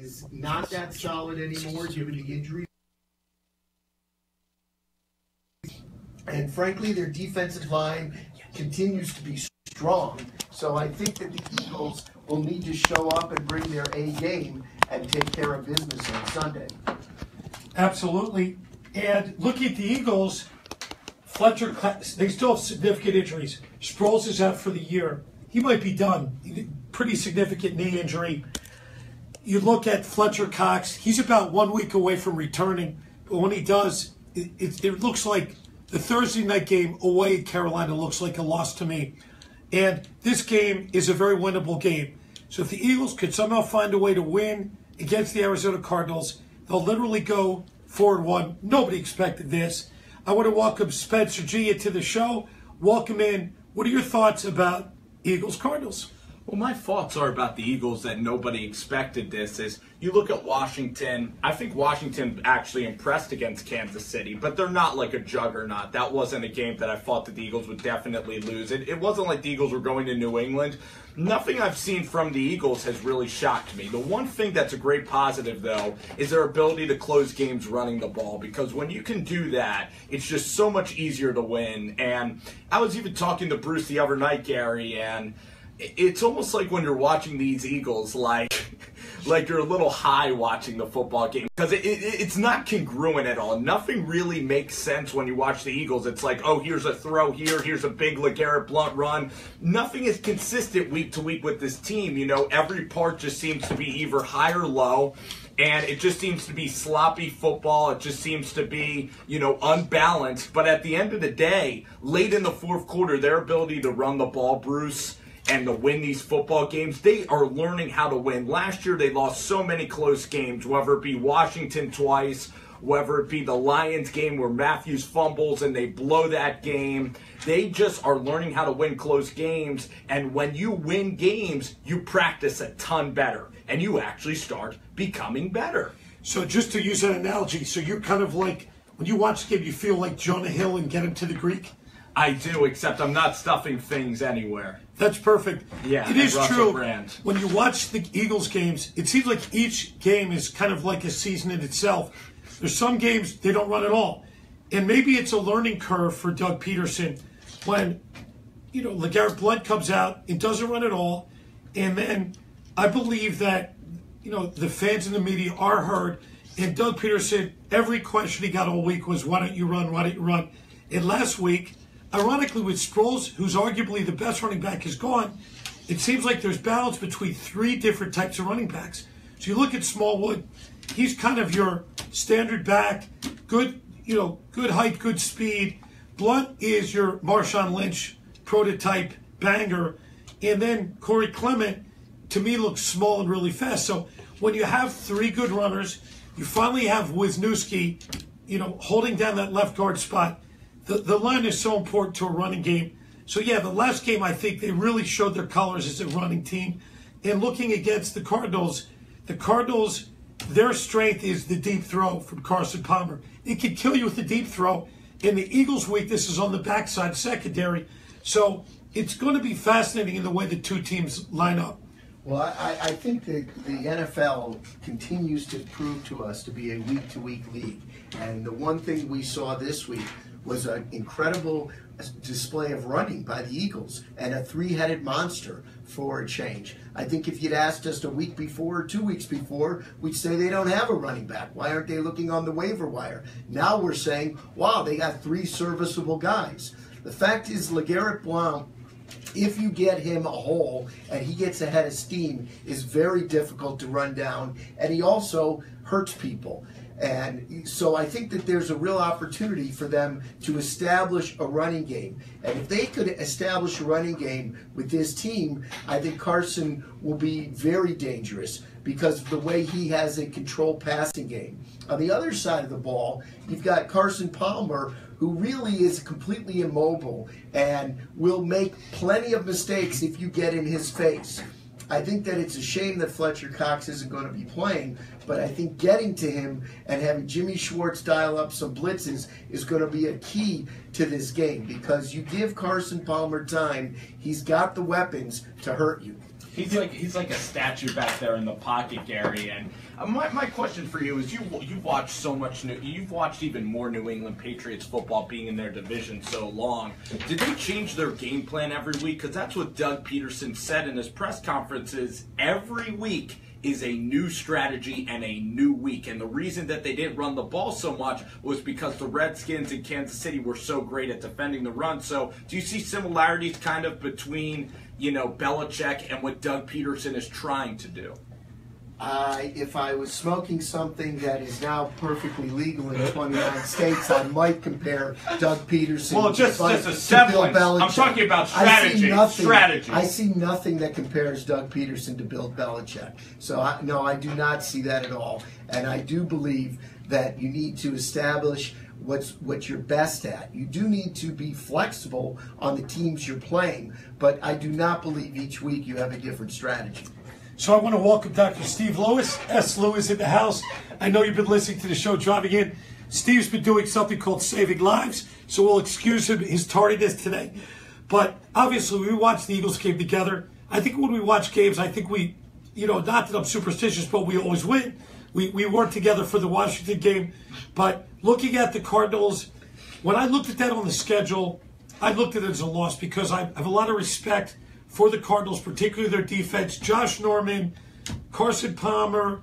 is not that solid anymore given the injury. And frankly, their defensive line continues to be strong. So I think that the Eagles will need to show up and bring their A game and take care of business on Sunday. Absolutely. And looking at the Eagles, Fletcher, they still have significant injuries. Sproles is out for the year. He might be done. Pretty significant knee injury. You look at Fletcher Cox, he's about 1 week away from returning. But when he does, it looks like the Thursday night game away at Carolina looks like a loss to me. And this game is a very winnable game. So if the Eagles could somehow find a way to win against the Arizona Cardinals, they'll literally go 4-1. Nobody expected this. I want to welcome Spencer Gia to the show. Welcome in. What are your thoughts about Eagles-Cardinals? Well, my thoughts are about the Eagles that nobody expected this. Is you look at Washington, I think Washington actually impressed against Kansas City, but they're not like a juggernaut. That wasn't a game that I thought that the Eagles would definitely lose. It wasn't like the Eagles were going to New England. Nothing I've seen from the Eagles has really shocked me. The one thing that's a great positive, though, is their ability to close games running the ball, because when you can do that, it's just so much easier to win. And I was even talking to Bruce the other night, Gary, and it's almost like when you're watching these Eagles, like you're a little high watching the football game, because it's not congruent at all. Nothing really makes sense when you watch the Eagles. It's like, oh, here's a throw here, here's a big LeGarrette Blount run. Nothing is consistent week to week with this team. You know, every part just seems to be either high or low. And it just seems to be sloppy football. It just seems to be, unbalanced. But at the end of the day, late in the fourth quarter, their ability to run the ball, Bruce, and to win these football games, they are learning how to win. Last year, they lost so many close games, whether it be Washington twice, whether it be the Lions game where Matthews fumbles and they blow that game. They just are learning how to win close games. And when you win games, you practice a ton better. And you actually start becoming better. So just to use that analogy, so you're kind of like, when you watch the game, you feel like Jonah Hill and Get Him to the Greek? I do, except I'm not stuffing things anywhere. That's perfect. Yeah, it is true. Brand. When you watch the Eagles games, it seems like each game is kind of like a season in itself. There's some games they don't run at all. And maybe it's a learning curve for Doug Peterson when, LeGarrette Blount comes out and doesn't run at all. And then I believe that, the fans and the media are heard. And Doug Peterson, every question he got all week was, why don't you run? Why don't you run? And last week, ironically, with Sproles, who's arguably the best running back, is gone, it seems like there's balance between three different types of running backs. So you look at Smallwood, he's kind of your standard back, good height, good speed. Blount is your Marshawn Lynch prototype banger. And then Corey Clement, to me, looks small and really fast. So when you have three good runners, you finally have Wisniewski, holding down that left guard spot. The line is so important to a running game. So, yeah, the last game, I think they really showed their colors as a running team. And looking against the Cardinals, their strength is the deep throw from Carson Palmer. It can kill you with the deep throw. And the Eagles' weakness is on the backside secondary. So it's going to be fascinating in the way the two teams line up. Well, I think that the NFL continues to prove to us to be a week-to-week league. And the one thing we saw this week was an incredible display of running by the Eagles and a three-headed monster for a change. I think if you'd asked us a week before or 2 weeks before, we'd say they don't have a running back. Why aren't they looking on the waiver wire? Now we're saying, wow, they got three serviceable guys. The fact is, LeGarrette Blount, if you get him a hole and he gets ahead of steam, is very difficult to run down, and he also hurts people. And so I think that there's a real opportunity for them to establish a running game. And if they could establish a running game with this team, I think Carson will be very dangerous because of the way he has a controlled passing game. On the other side of the ball, you've got Carson Palmer, who really is completely immobile and will make plenty of mistakes if you get in his face. I think that it's a shame that Fletcher Cox isn't going to be playing, but I think getting to him and having Jimmy Schwartz dial up some blitzes is going to be a key to this game, because you give Carson Palmer time, he's got the weapons to hurt you. He's like a statue back there in the pocket, Gary. And my question for you is, you've watched so much you've watched even more New England Patriots football, being in their division so long. Did they change their game plan every week? Because that's what Doug Peterson said in his press conferences. Every week is a new strategy and a new week. And the reason that they didn't run the ball so much was because the Redskins in Kansas City were so great at defending the run. So do you see similarities kind of between, Belichick and what Doug Peterson is trying to do? If I was smoking something that is now perfectly legal in 29 states, I might compare Doug Peterson just a to Bill semblance. Belichick. I'm talking about strategy. I see nothing that compares Doug Peterson to Bill Belichick. So, no, I do not see that at all. And I do believe that you need to establish what you're best at. You do need to be flexible on the teams you're playing, but I do not believe each week you have a different strategy. So I want to welcome Dr. Steve Lewis. S. Lewis in the house. I know you've been listening to the show driving in. Steve's been doing something called Saving Lives, so we'll excuse him his tardiness today. But obviously, we watched the Eagles game together. I think when we watch games, I think we, not that I'm superstitious, but we always win. We worked together for the Washington game. But looking at the Cardinals, when I looked at that on the schedule, I looked at it as a loss, because I have a lot of respect for the Cardinals, particularly their defense. Josh Norman, Carson Palmer,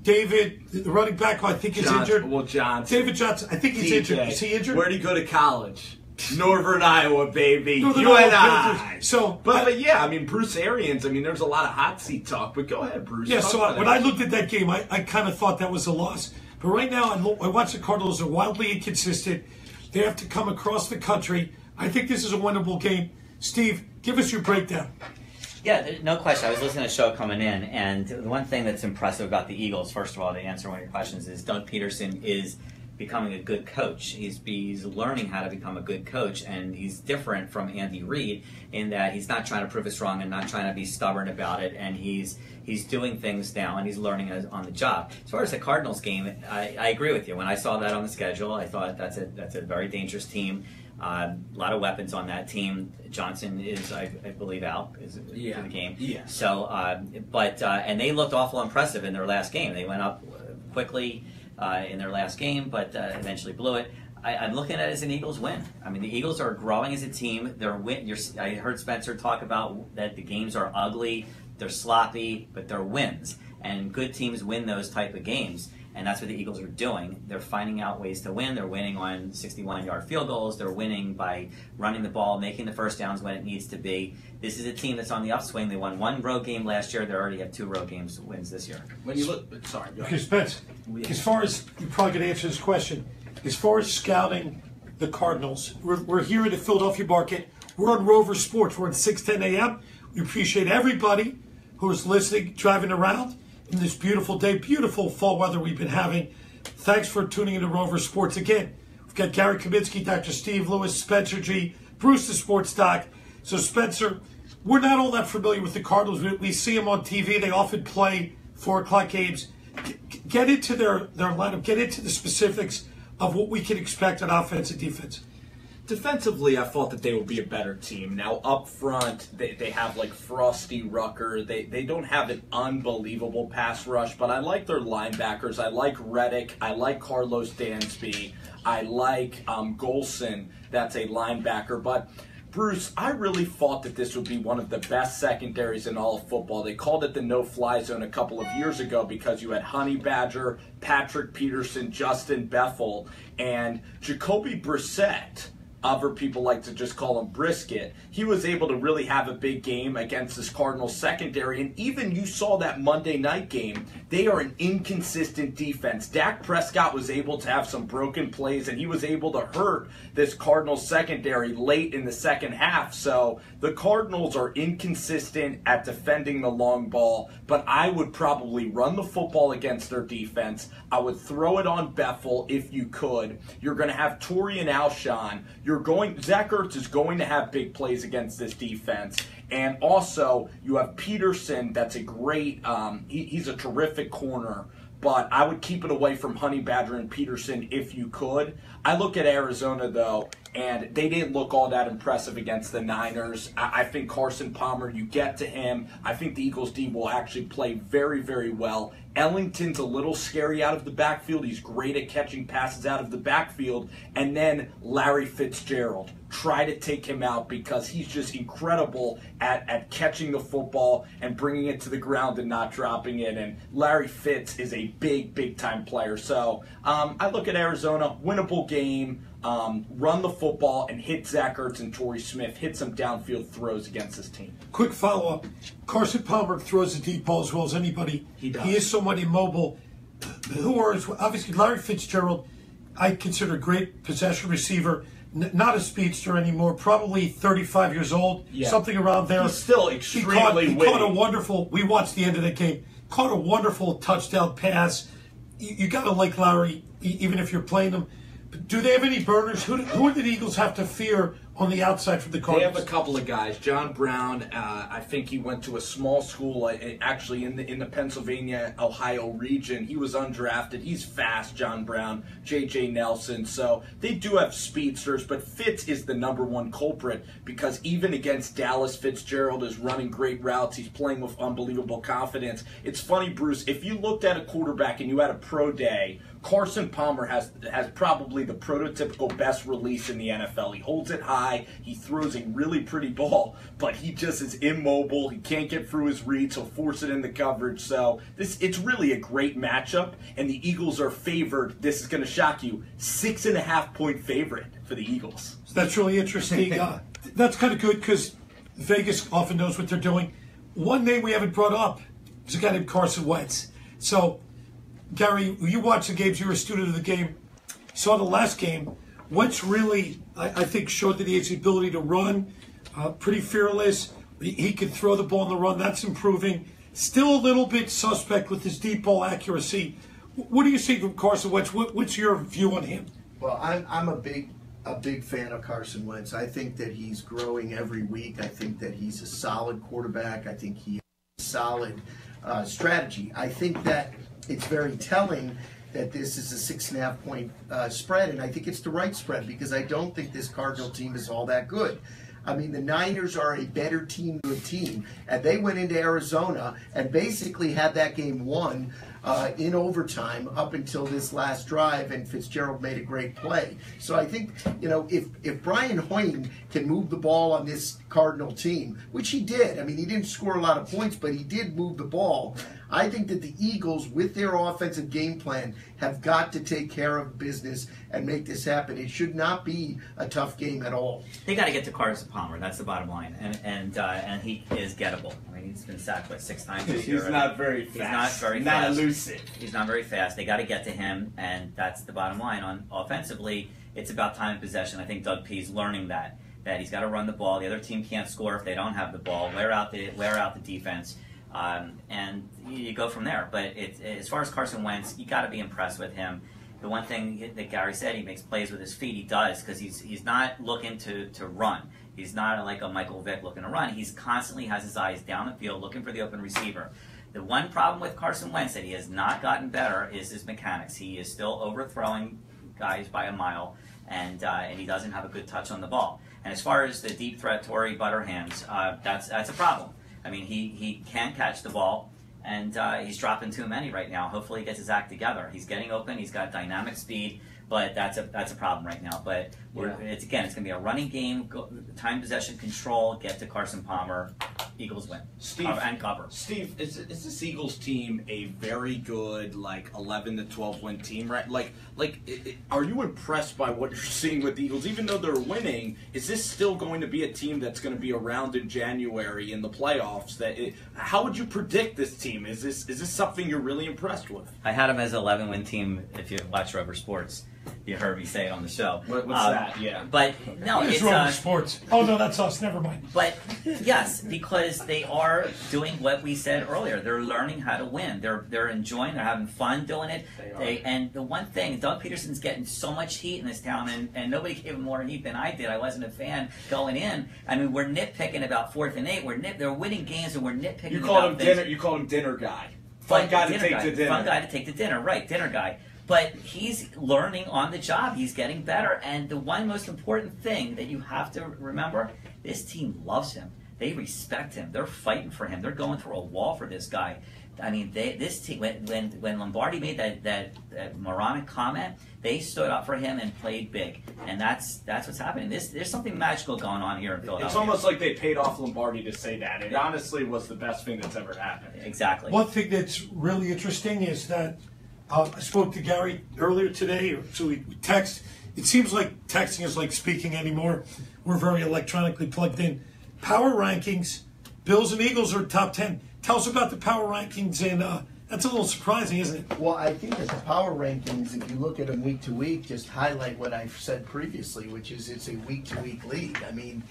David, the running back, who I think is injured. Well, Johnson. David Johnson, I think he's injured. Is he injured? Where'd he go to college? Northern Iowa, baby. Northern you Iowa and I. Panthers. So, but yeah, Bruce Arians, there's a lot of hot seat talk, but go ahead, Bruce. Yeah, so when I looked at that game, I kind of thought that was a loss. But right now, I watch the Cardinals. They're wildly inconsistent. They have to come across the country. I think this is a winnable game. Steve, give us your breakdown. Yeah, no question. I was listening to the show coming in, and the one thing that's impressive about the Eagles, first of all, to answer one of your questions, is Doug Peterson is becoming a good coach. He's learning how to become a good coach, and he's different from Andy Reid in that he's not trying to prove us wrong and not trying to be stubborn about it, and he's doing things now, and he's learning on the job. As far as the Cardinals game, I agree with you. When I saw that on the schedule, I thought that's a very dangerous team. A lot of weapons on that team. Johnson is, I believe, out for the game. Yeah. So, and they looked awful impressive in their last game. They went up quickly in their last game, but eventually blew it. I'm looking at it as an Eagles win. The Eagles are growing as a team. I heard Spencer talk about that the games are ugly, they're sloppy, but they're wins. And good teams win those type of games. And that's what the Eagles are doing. They're finding out ways to win. They're winning on 61-yard field goals. They're winning by running the ball, making the first downs when it needs to be. This is a team that's on the upswing. They won one road game last year. They already have 2 road games wins this year. When you look, sorry, go ahead. Okay, Spence, as far as, you're probably going to answer this question, as far as scouting the Cardinals, we're here in the Philadelphia market. We're on Rover Sports. We're at 6:10 a.m. We appreciate everybody who is listening, driving around in this beautiful day, beautiful fall weather we've been having. Thanks for tuning into Rover Sports again. We've got Gary Kaminsky, Dr. Steve Lewis, Spencer G, Bruce the Sports Doc. So Spencer, we're not all that familiar with the Cardinals. We see them on TV. They often play 4 o'clock games. Get into their lineup. Get into the specifics of what we can expect on offense and defense. Defensively, I thought that they would be a better team. Now, up front, they have like Frosty Rucker. They don't have an unbelievable pass rush, but I like their linebackers. I like Reddick. I like Carlos Dansby. I like Golson. That's a linebacker. But, Bruce, I really thought that this would be one of the best secondaries in all of football. They called it the no-fly zone a couple of years ago because you had Honey Badger, Patrick Peterson, Justin Bethel, and Jacoby Brissett. Other people like to just call him Brisket. He was able to really have a big game against this Cardinals secondary. And even you saw that Monday night game, they are an inconsistent defense. Dak Prescott was able to have some broken plays, and he was able to hurt this Cardinals secondary late in the second half. So the Cardinals are inconsistent at defending the long ball, but I would probably run the football against their defense. I would throw it on Bethel if you could. You're going to have Torian Alshon. Zach Ertz is going to have big plays against this defense. And also, you have Peterson, that's a great, he's a terrific corner. but I would keep it away from Honey Badger and Peterson if you could. I look at Arizona, though, and they didn't look all that impressive against the Niners. I think Carson Palmer, you get to him. I think the Eagles' D will actually play very, very well. Ellington's a little scary out of the backfield. He's great at catching passes out of the backfield. And then Larry Fitzgerald. Try to take him out because he's just incredible at catching the football and bringing it to the ground and not dropping it. And Larry Fitz is a big, big-time player. So I look at Arizona, winnable game, run the football, and hit Zach Ertz and Torrey Smith, hit some downfield throws against this team. Quick follow-up. Carson Palmer throws the deep ball as well as anybody. He does. He is somewhat immobile. Obviously, Larry Fitzgerald, I consider a great possession receiver. Not a speedster anymore, probably 35 years old, something around there. He's still extremely He witty. caught a wonderful, we watched the end of that game, caught a wonderful touchdown pass. You got to like Larry, even if you're playing him. But do they have any burners? Who do the Eagles have to fear on the outside from the They Cardinals? have a couple of guys. John Brown, I think he went to a small school, actually in the Pennsylvania, Ohio region. He was undrafted. He's fast, John Brown, J.J. Nelson. So they do have speedsters, but Fitz is the number one culprit because even against Dallas, Fitzgerald is running great routes. He's playing with unbelievable confidence. It's funny, Bruce, if you looked at a quarterback and you had a pro day, Carson Palmer has probably the prototypical best release in the NFL. He holds it high. He throws a really pretty ball, but he just is immobile. He can't get through his reads. He'll force it in the coverage. So it's really a great matchup, and the Eagles are favored. This is going to shock you. 6.5-point favorite for the Eagles. So that's really interesting. That's kind of good because Vegas often knows what they're doing. One name we haven't brought up is a guy named Carson Wentz. So, Gary, you watched the games. You were a student of the game. Saw the last game. Wentz really, I think, showed that he has the ability to run. Pretty fearless. He can throw the ball on the run. That's improving. Still a little bit suspect with his deep ball accuracy. What do you see from Carson Wentz? What's your view on him? Well, I'm a big fan of Carson Wentz. I think that he's growing every week. I think that he's a solid quarterback. I think he has a solid strategy. I think that it's very telling that this is a 6.5-point spread, and I think it's the right spread because I don't think this Cardinal team is all that good. I mean, the Niners are a better team than a team, and they went into Arizona and basically had that game won in overtime up until this last drive, and Fitzgerald made a great play. So I think, if Brian Hoying can move the ball on this Cardinal team, which he did, I mean, he didn't score a lot of points, but he did move the ball. I think that the Eagles, with their offensive game plan, have got to take care of business and make this happen. It should not be a tough game at all. They got to get to Carson Palmer. That's the bottom line, and he is gettable. I mean, he's been sacked 6 times this year. He's not very fast. He's not very not fast. elusive. He's not very fast. They got to get to him, and that's the bottom line. On offensively, it's about time of possession. I think Doug P's learning that he's got to run the ball. The other team can't score if they don't have the ball. Wear out the defense. And you go from there. But as far as Carson Wentz, you got to be impressed with him. The one thing that Gary said, he makes plays with his feet. He does because he's not looking to run. He's not like a Michael Vick looking to run. He's constantly has his eyes down the field looking for the open receiver. The one problem with Carson Wentz that he has not gotten better is his mechanics. He is still overthrowing guys by a mile, and he doesn't have a good touch on the ball. And as far as the deep threat Torrey Butterhands, that's a problem. I mean, he can't catch the ball, and he's dropping too many right now. Hopefully he gets his act together. He's getting open. He's got dynamic speed, but that's a problem right now. But it's going to be a running game, time possession control, get to Carson Palmer, Eagles win. Steve, and cover. Steve, is this Eagles team a very good 11 to 12 win team, right? Are you impressed by what you're seeing with the Eagles? Even though they're winning, is this still going to be a team that's going to be around in January in the playoffs? How would you predict this team? Is this something you're really impressed with? I had them as an 11-win team. If you watch Rubber Sports, you heard me say it on the show. What's that? Yeah. But no, It's Rubber Sports. Oh, no, that's us. Never mind. But yes, because they are doing what we said earlier. They're learning how to win. They're enjoying. They're having fun doing it. And the one thing, Doug Peterson's getting so much heat in this town, and nobody gave him more heat than I did. I wasn't a fan going in. I mean, we're nitpicking about 4th and 8. They're winning games, and we're nitpicking. You called him dinner guy. Fun guy to take to dinner. Fun guy to take to dinner, right? Dinner guy. But he's learning on the job. He's getting better. And the one most important thing that you have to remember, this team loves him. They respect him. They're fighting for him. They're going through a wall for this guy. I mean, this team, when Lombardi made that moronic comment, they stood up for him and played big. And that's what's happening. There's something magical going on here in Philadelphia. It's almost like they paid off Lombardi to say that. It honestly was the best thing that's ever happened. Exactly. One thing that's really interesting is that I spoke to Gary earlier today, so we text. It seems like texting is like speaking anymore. We're very electronically plugged in. Power rankings, Bills and Eagles are top 10. Tell us about the power rankings, and that's a little surprising, isn't it? Well, I think that the power rankings, if you look at them week to week, just highlight what I've said previously, which is it's a week-to-week league. I mean,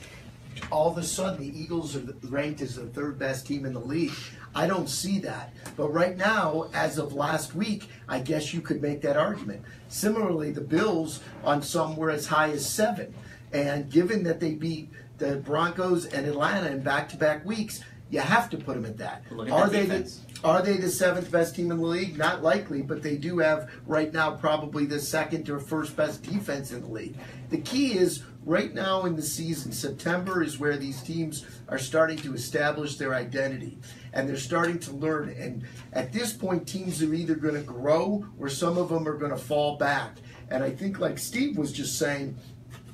all of a sudden the Eagles are ranked as the third best team in the league. I don't see that. But right now, as of last week, I guess you could make that argument. Similarly, the Bills on some were as high as 7. And given that they beat the Broncos and Atlanta in back-to-back weeks, you have to put them at that. Are they the seventh best team in the league? Not likely, but they do have right now probably the second or first best defense in the league. The key is right now in the season, September is where these teams are starting to establish their identity, and they're starting to learn. And at this point, teams are either going to grow or some of them are going to fall back. And I think, like Steve was just saying,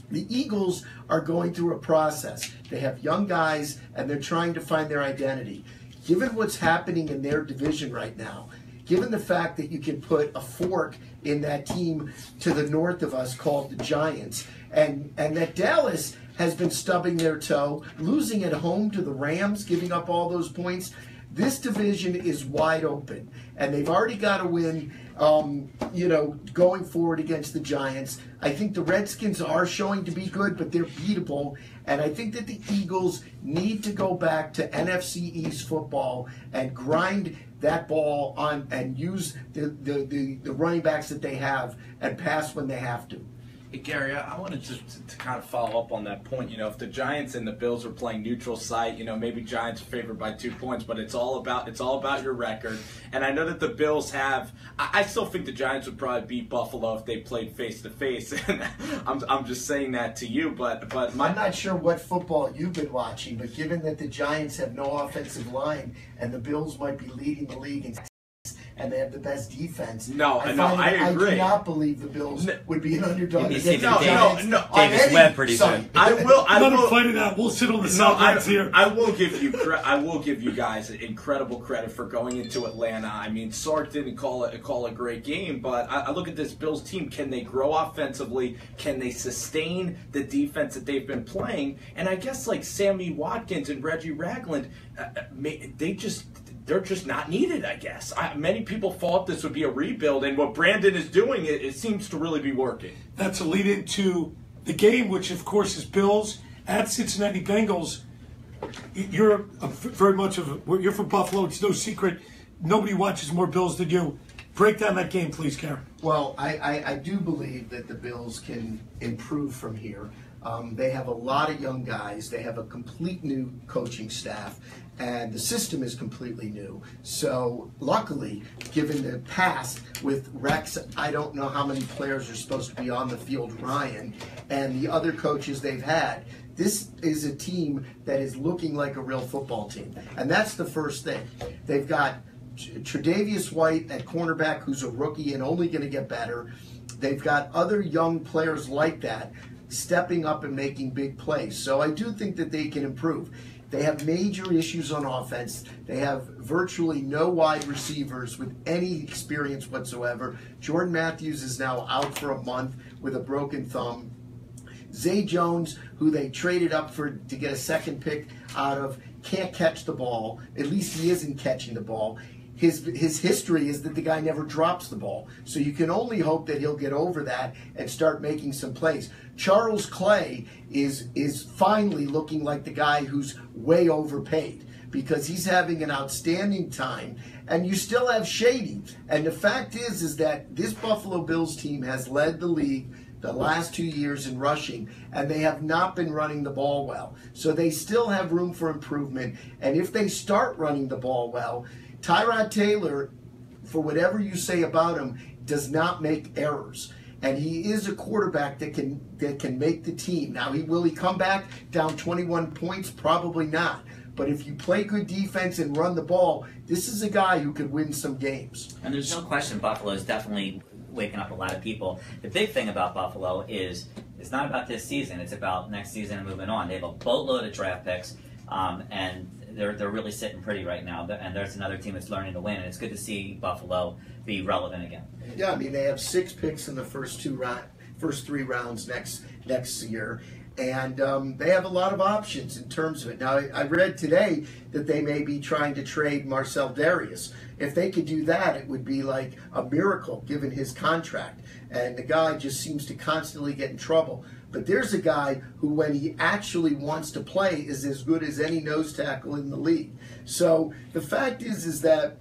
the Eagles are going through a process. They have young guys, and they're trying to find their identity. Given what's happening in their division right now, given the fact that you can put a fork in that team to the north of us called the Giants, and that Dallas has been stubbing their toe, losing at home to the Rams, giving up all those points, this division is wide open. And they've already got to win, going forward against the Giants. I think the Redskins are showing to be good, but they're beatable. And I think that the Eagles need to go back to NFC East football and grind that ball on and use the running backs that they have and pass when they have to. Hey, Gary, I wanted to kind of follow up on that point. You know, if the Giants and the Bills were playing neutral site, maybe Giants are favored by 2 points, but it's all about your record. And I know that the Bills have. I still think the Giants would probably beat Buffalo if they played face to face. And I'm just saying that to you, but I'm not sure what football you've been watching, but given that the Giants have no offensive line and the Bills might be leading the league in and they have the best defense. I agree. I do not believe the Bills would be an underdog against the Giants. Davis Webb pretty soon. I will fight it out. We'll sit on the sidelines here. I will give you guys incredible credit for going into Atlanta. I mean, Sark didn't call a great game, but I look at this Bills team. Can they grow offensively? Can they sustain the defense that they've been playing? And I guess like Sammy Watkins and Reggie Ragland, they're just not needed, I guess. Many people thought this would be a rebuild, and what Brandon is doing, it seems to really be working. That's a lead into the game, which, of course, is Bills at Cincinnati Bengals. You're you're from Buffalo. It's no secret. Nobody watches more Bills than you. Break down that game, please, Karen. Well, I do believe that the Bills can improve from here. They have a lot of young guys. They have a complete new coaching staff, and the system is completely new. So luckily, given the past with Rex, I don't know how many players are supposed to be on the field, Ryan, and the other coaches they've had. This is a team that is looking like a real football team, and that's the first thing. They've got Tre'Davious White at cornerback, who's a rookie and only going to get better. They've got other young players like that stepping up and making big plays. So I do think that they can improve. They have major issues on offense. They have virtually no wide receivers with any experience whatsoever. Jordan Matthews is now out for a month with a broken thumb. Zay Jones, who they traded up to get a second pick out of, can't catch the ball. At least he isn't catching the ball. His history is that the guy never drops the ball. So you can only hope that he'll get over that and start making some plays. Charles Clay is finally looking like the guy who's way overpaid because he's having an outstanding time. And you still have Shady. And the fact is that this Buffalo Bills team has led the league the last 2 years in rushing, and they have not been running the ball well. So they still have room for improvement. And if they start running the ball well, Tyrod Taylor, for whatever you say about him, does not make errors. And he is a quarterback that can make the team. Now, will he come back down 21 points? Probably not. But if you play good defense and run the ball, this is a guy who could win some games. And there's no question Buffalo is definitely waking up a lot of people. The big thing about Buffalo is it's not about this season. It's about next season and moving on. They have a boatload of draft picks, and they're really sitting pretty right now. And there's another team that's learning to win, and it's good to see Buffalo be relevant again. Yeah, I mean, they have 6 picks in the first 3 rounds next year. And they have a lot of options in terms of it. Now, I read today that they may be trying to trade Marcel Darius. If they could do that, it would be like a miracle given his contract. And the guy just seems to constantly get in trouble. But there's a guy who, when he actually wants to play, is as good as any nose tackle in the league. So the fact is that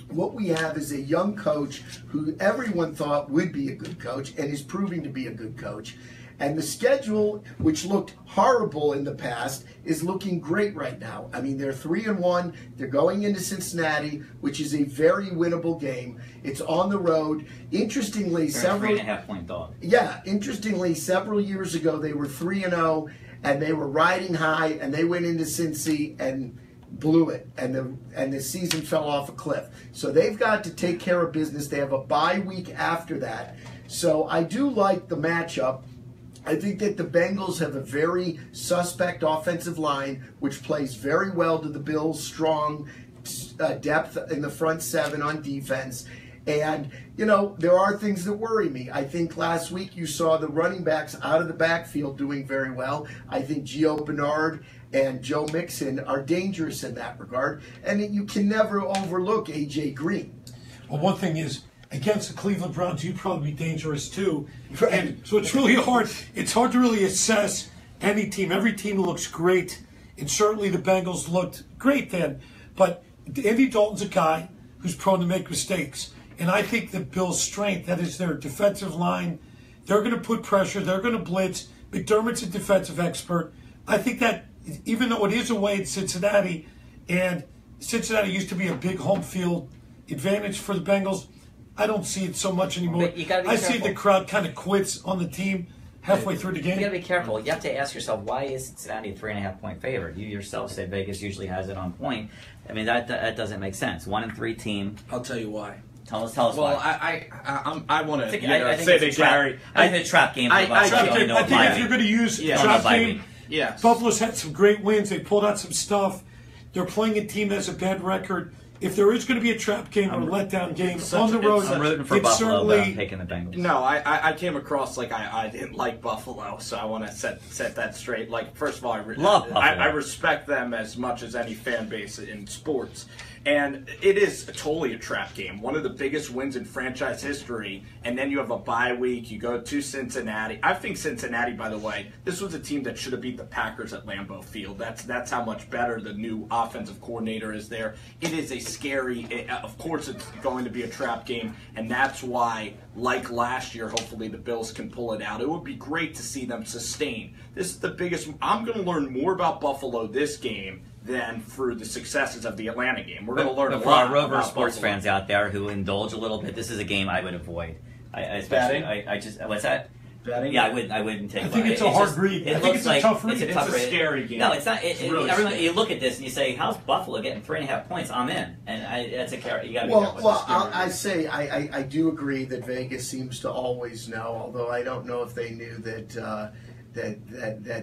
what we have is a young coach who everyone thought would be a good coach and is proving to be a good coach. And the schedule, which looked horrible in the past, is looking great right now. I mean, they're 3-1. They're going into Cincinnati, which is a very winnable game. It's on the road. Interestingly, They're a 3.5-point dog. Yeah, interestingly, several years ago they were 3-0, and they were riding high, and they went into Cincy and blew it, and the season fell off a cliff. So they've got to take care of business. They have a bye week after that. So I do like the matchup. I think that the Bengals have a very suspect offensive line, which plays very well to the Bills' strong depth in the front 7 on defense. And, you know, there are things that worry me. I think last week you saw the running backs out of the backfield doing very well. I think Gio Bernard and Joe Mixon are dangerous in that regard. And you can never overlook A.J. Green. Well, one thing is, against the Cleveland Browns, you'd probably be dangerous too. Right. And so it's really hard. It's hard to really assess any team. Every team looks great, and certainly the Bengals looked great then. But Andy Dalton's a guy who's prone to make mistakes. And I think the Bills' strength, that is their defensive line, they're going to put pressure. They're going to blitz. McDermott's a defensive expert. I think that even though it is away in Cincinnati, and Cincinnati used to be a big home field advantage for the Bengals, I don't see it so much anymore. But you gotta be I see careful. the crowd kind of quits on the team halfway through the You game. got to be careful. You have to ask yourself, why is Cincinnati a 3.5-point favorite? You yourself said Vegas usually has it on point. I mean, that doesn't make sense. 1-3 team. I'll tell you why. Tell us Well, why. I want to I think say it's to a trap. Gary. I think the trap game. I I think if you're going to use Yeah. trap Bye game, week. Yes. Buffalo's had some great wins. They pulled out some stuff. They're playing a team that has a bad record. If there is going to be a trap game or a letdown game on the road, I'm rooting for it's Buffalo, but I'm certainly taking the Bengals. No, I came across like I didn't like Buffalo, so I want to set that straight. Like, first of all, Love Buffalo. I respect them as much as any fan base in sports. And it is totally a trap game. One of the biggest wins in franchise history. And then you have a bye week. You go to Cincinnati. I think Cincinnati, by the way, this was a team that should have beat the Packers at Lambeau Field. That's how much better the new offensive coordinator is there. It is a scary, of course it's going to be a trap game. And that's why, like last year, hopefully the Bills can pull it out. It would be great to see them sustain. This is the biggest. I'm going to learn more about Buffalo this game than through the successes of the Atlanta game. We're going to learn a For lot our Rover about sports Buffalo. fans out there who indulge a little bit, this is a game I would avoid. Betting? I just what's that? Betting? Yeah, I wouldn't take. I think it's a It's hard just- read. It I think looks it's a like tough read. It's a It's tough a read. scary game. No, it's not. It's really Everyone, scary. you look at this and you say, "How's Buffalo getting 3.5 points?" I'm in, and that's a carrot. You got to be careful. I do agree that Vegas seems to always know, although I don't know if they knew that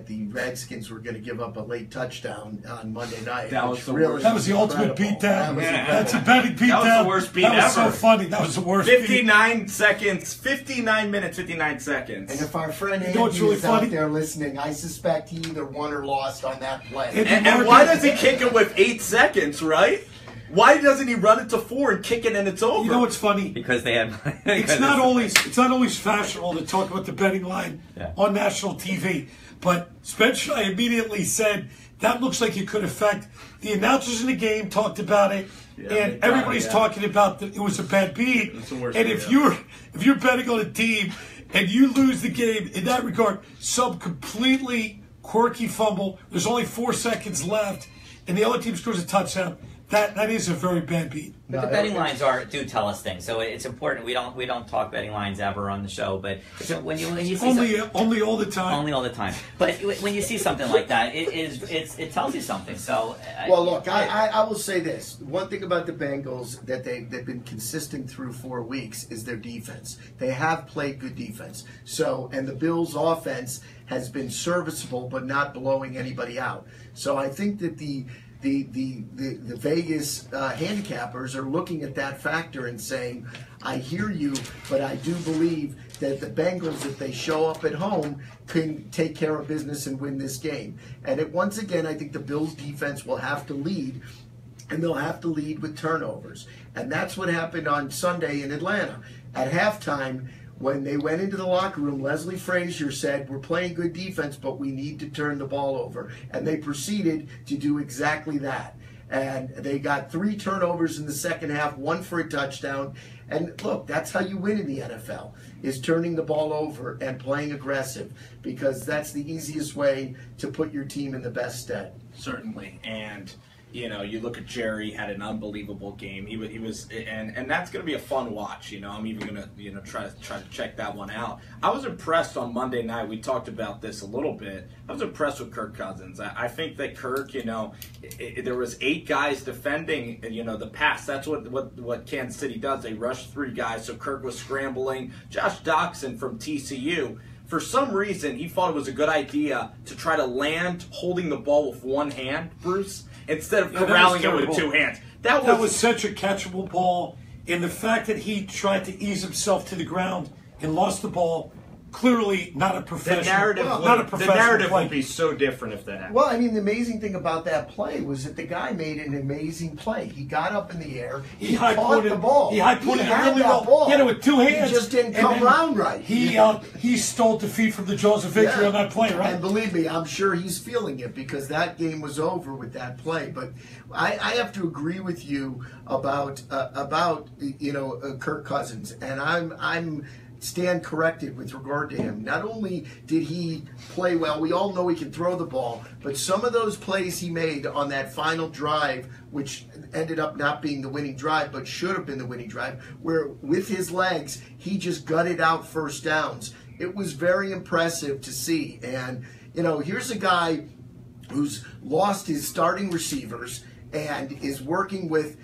the Redskins were going to give up a late touchdown on Monday night. That was which the really worst. that was the ultimate incredible. beatdown. That was That's a incredible. betting beatdown. That was the worst beat That was so ever. funny. That was the worst beat. 59 seconds, 59 minutes, 59 seconds. And if our friend You know what's Andy really is funny? out there listening, I suspect he either won or lost on that play. And why does he kick it with 8 seconds, right? Why doesn't he run it to 4 and kick it and it's over? You know what's funny? because they have. It's not always fashionable to talk about the betting line Yeah. on national TV. But Spencer immediately said that looks like it could affect. The announcers in the game talked about it, Yeah, and they got everybody's it, yeah. talking about it was a bad beat. It's the worst And beat if ever. you're betting on a team and you lose the game in that regard, some completely quirky fumble. There's only 4 seconds left, and the other team scores a touchdown. that is a very bad beat. But the betting lines do tell us things, so it's important. We don't talk betting lines ever on the show, but when you see only all the time. Only all the time. But when you see something like that, it tells you something. So well, look, I will say this: one thing about the Bengals that they've been consistent through 4 weeks is their defense. They have played good defense. So, and the Bills' offense has been serviceable, but not blowing anybody out. So I think that the Vegas handicappers are looking at that factor and saying, I hear you, but I do believe that the Bengals, if they show up at home, can take care of business and win this game. And once again, I think the Bills' defense will have to lead, and they'll have to lead with turnovers. And that's what happened on Sunday in Atlanta. At halftime, when they went into the locker room, Leslie Frazier said, we're playing good defense, but we need to turn the ball over. And they proceeded to do exactly that. And they got 3 turnovers in the second half, 1 for a touchdown. And look, that's how you win in the NFL, is turning the ball over and playing aggressive, because that's the easiest way to put your team in the best stead. Certainly. And you know, you look at Jerry, had an unbelievable game. He was, and that's going to be a fun watch. You know, I'm even going to try to check that one out. I was impressed on Monday night. We talked about this a little bit. I was impressed with Kirk Cousins. I think that Kirk, there was 8 guys defending, the pass. That's what Kansas City does. They rush 3 guys. So Kirk was scrambling. Josh Doxson from TCU. For some reason, he thought it was a good idea to try to land holding the ball with one hand, Bruce, instead of corralling it with 2 hands. That was such a catchable ball. And the fact that he tried to ease himself to the ground and lost the ball, clearly not a professional. The narrative would be so different if that happened. Well, I mean, the amazing thing about that play was that the guy made an amazing play. He got up in the air. He caught the ball. He high-pointed it really well. Ball. He had it with 2 hands. He just didn't come around right. He stole defeat from the jaws of victory on that play, right? And believe me, I'm sure he's feeling it, because that game was over with that play. But I have to agree with you about Kirk Cousins, and I'm stand corrected with regard to him. Not only did he play well, we all know he can throw the ball, but some of those plays he made on that final drive, which ended up not being the winning drive, but should have been the winning drive, where with his legs, he just gutted out first downs. It was very impressive to see. And, here's a guy who's lost his starting receivers and is working with,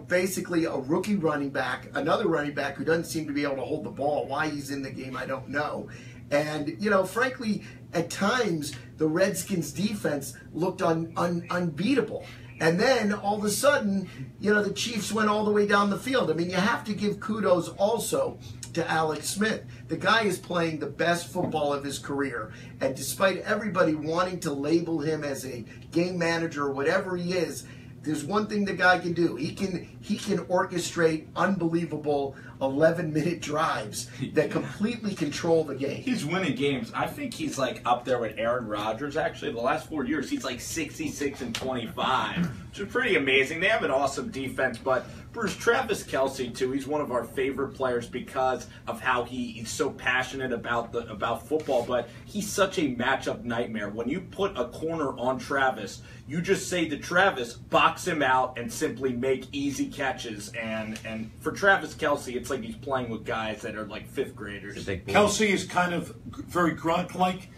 basically a rookie running back, another running back who doesn't seem to be able to hold the ball. Why he's in the game, I don't know. And, frankly, at times, the Redskins' defense looked unbeatable. And then, all of a sudden, the Chiefs went all the way down the field. I mean, you have to give kudos also to Alex Smith. The guy is playing the best football of his career. And despite everybody wanting to label him as a game manager or whatever he is, there's one thing the guy can do. He can orchestrate unbelievable 11-minute drives that completely control the game. He's winning games. I think he's up there with Aaron Rodgers. Actually, the last 4 years, he's 66-25, which is pretty amazing. They have an awesome defense, but Bruce, Travis Kelce too. He's one of our favorite players because of how he's so passionate about football. But he's such a matchup nightmare. When you put a corner on Travis, you just say to Travis, box him out and simply make easy catches. And for Travis Kelce, it's like he's playing with guys that are like 5th graders. Kelce is kind of very Gronk-like.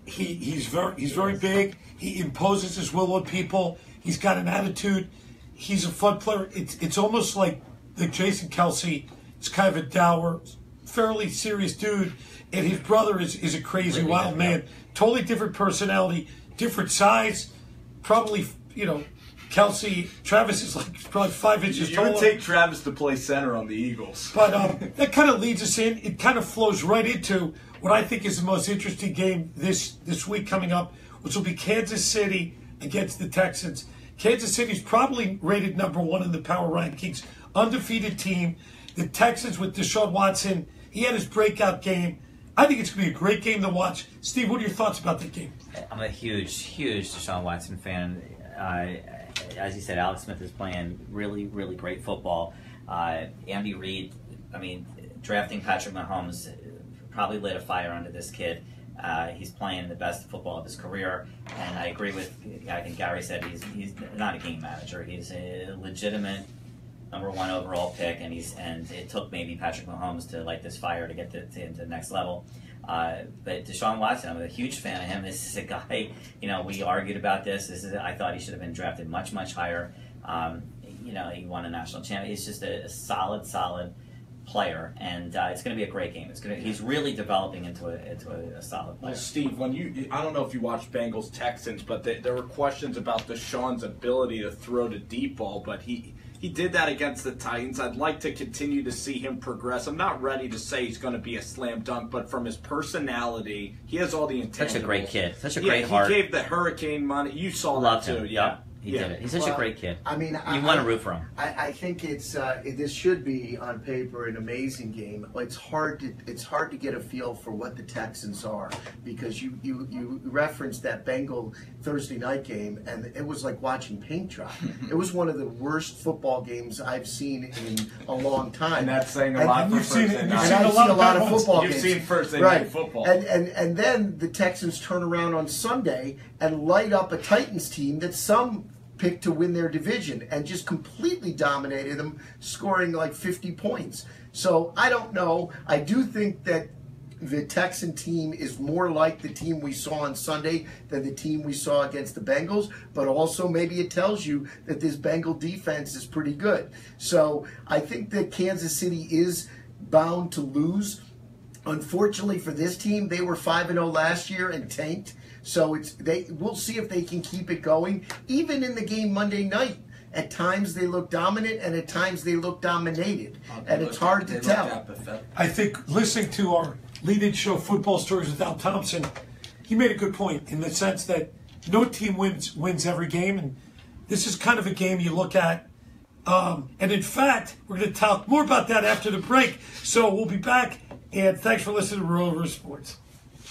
He's very big. He imposes his will on people. He's got an attitude. He's a fun player. It's almost like Jason Kelce is kind of a dour, fairly serious dude, and his brother is a crazy wild man. Totally different personality, different size. Probably, Travis is probably 5 inches taller. You would take Travis to play center on the Eagles. But that kind of leads us in. It kind of flows right into what I think is the most interesting game this week coming up, which will be Kansas City against the Texans. Kansas City's probably rated number 1 in the power rankings. Undefeated team. The Texans with Deshaun Watson, he had his breakout game. I think it's going to be a great game to watch. Steve, what are your thoughts about that game? I'm a huge Deshaun Watson fan. As you said, Alex Smith is playing really, really great football. Andy Reid, drafting Patrick Mahomes probably lit a fire under this kid. He's playing the best football of his career, and I agree with. I think Gary said he's not a game manager. He's a legitimate #1 overall pick, and it took maybe Patrick Mahomes to light this fire to get to the next level. But Deshaun Watson, I'm a huge fan of him. This is a guy. We argued about this. I thought he should have been drafted much higher. He won a national championship. He's just a solid player, and it's going to be a great game. He's really developing into a solid player. Well, Steve, I don't know if you watched Bengals Texans, but there were questions about Deshaun's ability to throw the deep ball, but he did that against the Titans. I'd like to continue to see him progress. I'm not ready to say he's going to be a slam dunk, but from his personality, he has all the intangibles. Such a great kid. Such a great heart. He gave the Hurricane money. You saw Loved that too. him. Yeah. He did it. He's such a great kid. I mean, you want to root for him. I think this should be on paper an amazing game. It's hard to get a feel for what the Texans are, because you referenced that Bengal Thursday night game, and it was like watching paint dry. It was one of the worst football games I've seen in a long time. And that's saying a lot. You've seen it. I've seen a lot of football games. You've seen Thursday night football. And then the Texans turn around on Sunday and light up a Titans team that some picked to win their division and just completely dominated them, scoring like 50 points. So I don't know. I do think that the Texan team is more like the team we saw on Sunday than the team we saw against the Bengals, but also maybe it tells you that this Bengal defense is pretty good. So I think that Kansas City is bound to lose. Unfortunately for this team, they were 5-0 last year and tanked. So we'll see if they can keep it going. Even in the game Monday night, at times they look dominant and at times they look dominated. And it's hard to tell. I think listening to our lead-in show, Football Stories with Al Thompson, he made a good point in the sense that no team wins every game. And this is kind of a game you look at. And in fact, we're going to talk more about that after the break. So we'll be back. And thanks for listening to Rover Sports.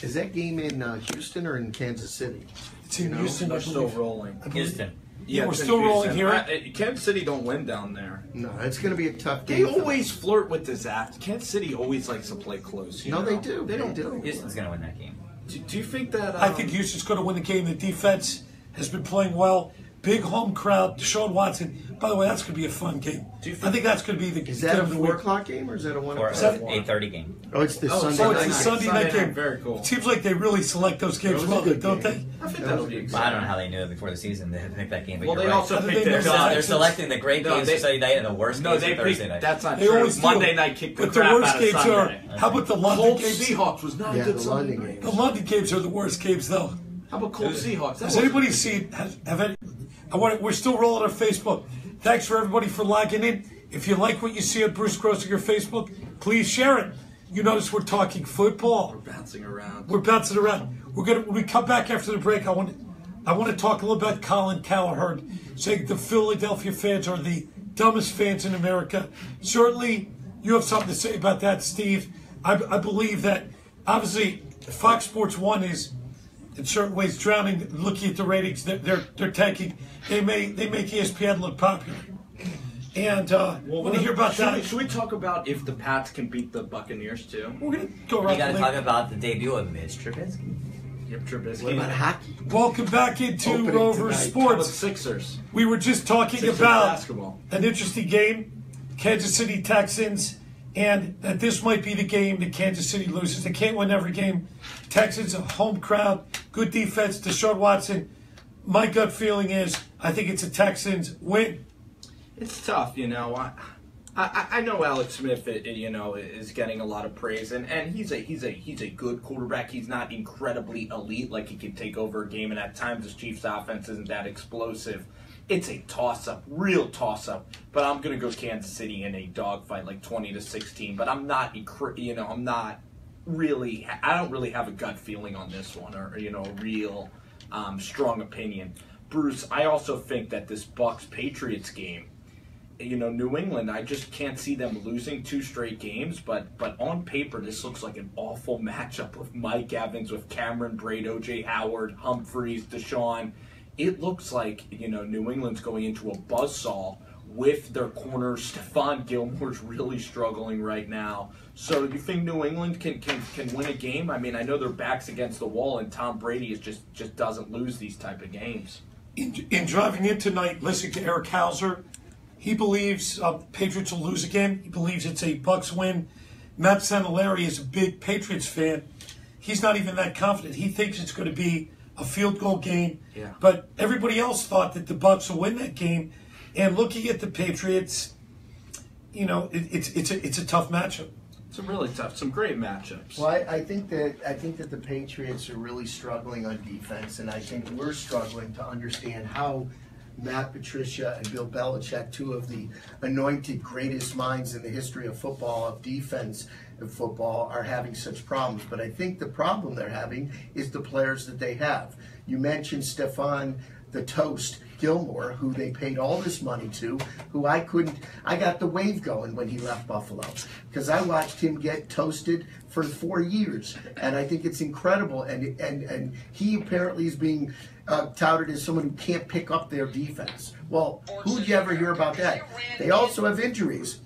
Is that game in Houston or in Kansas City? It's in Houston. We're still rolling. Houston. Yeah, we're still rolling here. Kansas City don't win down there. No, it's going to be a tough They game. always flirt with disaster. Kansas City always likes to play close. No, they do. They don't. Houston's going to win that game. Do you think that? I think Houston's going to win the game. The defense has been playing well. Big home crowd. Deshaun Watson. By the way, that's going to be a fun game. I think that's going to be the. Is that a 4 o'clock game or is that a 1 o'clock? 8:30 game. Oh, it's the Sunday So night. it's a Sunday night game. Very cool. It seems like they really select those games well, don't they? I think that'll be I exciting. don't know how they knew it before the season. They picked that game. But Well, you're they right. also How did picked they their know that? They're selecting the great No, games they- for Sunday night and the worst No, games they for Thursday picked. night. That's not They true. always do. Monday night kicked the But the crap worst out of games are. Sunday. How about the London Colts games? Seahawks was not a Yeah, good the Sunday London game. The London games are the worst games, though. How about Colts Seahawks? Has anybody seen? We're still rolling our Facebook. Thanks for everybody for logging in. If you like what you see on Bruce Grossinger Facebook, please share it. You notice we're talking football. We're bouncing around. We're bouncing around. When we come back after the break, I want to talk a little about Colin Cowherd, saying the Philadelphia fans are the dumbest fans in America. Certainly, you have something to say about that, Steve. I believe that obviously Fox Sports 1 is in certain ways drowning. Looking at the ratings, they're tanking. They make ESPN look popular. And when you hear about that, should we talk about if the Pats can beat the Buccaneers too? we're going to go around You got to the talk league. about the debut of Mitch Trubisky. Yep, Trubisky. What about hockey? Welcome back into Opening Rover tonight. How about Sports. Sixers? We were just talking Sixers about basketball. an interesting game, Kansas City Texans, and that this might be the game that Kansas City loses. They can't win every game. Texans, a home crowd, good defense, Deshaun Watson. My gut feeling is I think it's a Texans win. It's tough, you know. I know Alex Smith, is getting a lot of praise, and he's a good quarterback. He's not incredibly elite, like he can take over a game, and at times his Chiefs' offense isn't that explosive. It's a toss-up, real toss-up. But I'm gonna go Kansas City in a dogfight, like 20-16. But I'm not, I'm not really. I don't really have a gut feeling on this one, or a real strong opinion. Bruce, I also think that this Bucs-Patriots game. New England, I just can't see them losing 2 straight games, but on paper, this looks like an awful matchup with Mike Evans, with Cameron Braid, O.J. Howard, Humphreys, Deshaun. It looks like, New England's going into a buzzsaw with their corner. Stephon Gilmore's really struggling right now. So do you think New England can win a game? I mean, I know their back's against the wall, and Tom Brady just doesn't lose these type of games. In driving in tonight, listening to Eric Hauser, he believes Patriots will lose again. He believes it's a Bucs win. Matt Santelari is a big Patriots fan. He's not even that confident. He thinks it's going to be a field goal game. Yeah. But everybody else thought that the Bucs will win that game. And looking at the Patriots, it's a tough matchup. It's a really tough, some great matchups. Well, I think that the Patriots are really struggling on defense, and I think we're struggling to understand how Matt Patricia and Bill Belichick, two of the anointed greatest minds in the history of football, of defense of football, are having such problems. But I think the problem they're having is the players that they have. You mentioned Stephon the Toast Gilmore, who they paid all this money to, who I got the wave going when he left Buffalo, because I watched him get toasted for 4 years, and I think it's incredible, and he apparently is being touted as someone who can't pick up their defense. Well, who'd you ever hear about that? They also have injuries.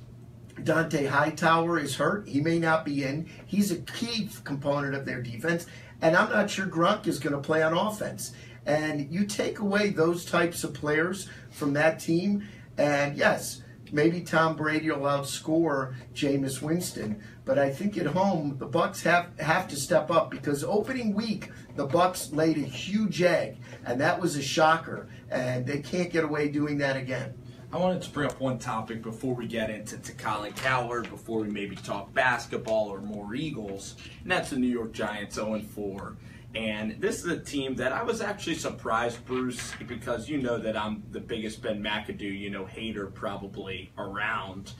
Dante Hightower is hurt. He may not be in. He's a key component of their defense, and I'm not sure Gronk is going to play on offense. And you take away those types of players from that team, and yes, maybe Tom Brady will outscore Jameis Winston, but I think at home the Bucs have to step up, because opening week the Bucs laid a huge egg, and that was a shocker, and they can't get away doing that again. I wanted to bring up one topic before we get into Colin Cowherd, before we maybe talk basketball or more Eagles, and that's the New York Giants 0-4. And this is a team that I was actually surprised, Bruce, because you know that I'm the biggest Ben McAdoo, hater probably around.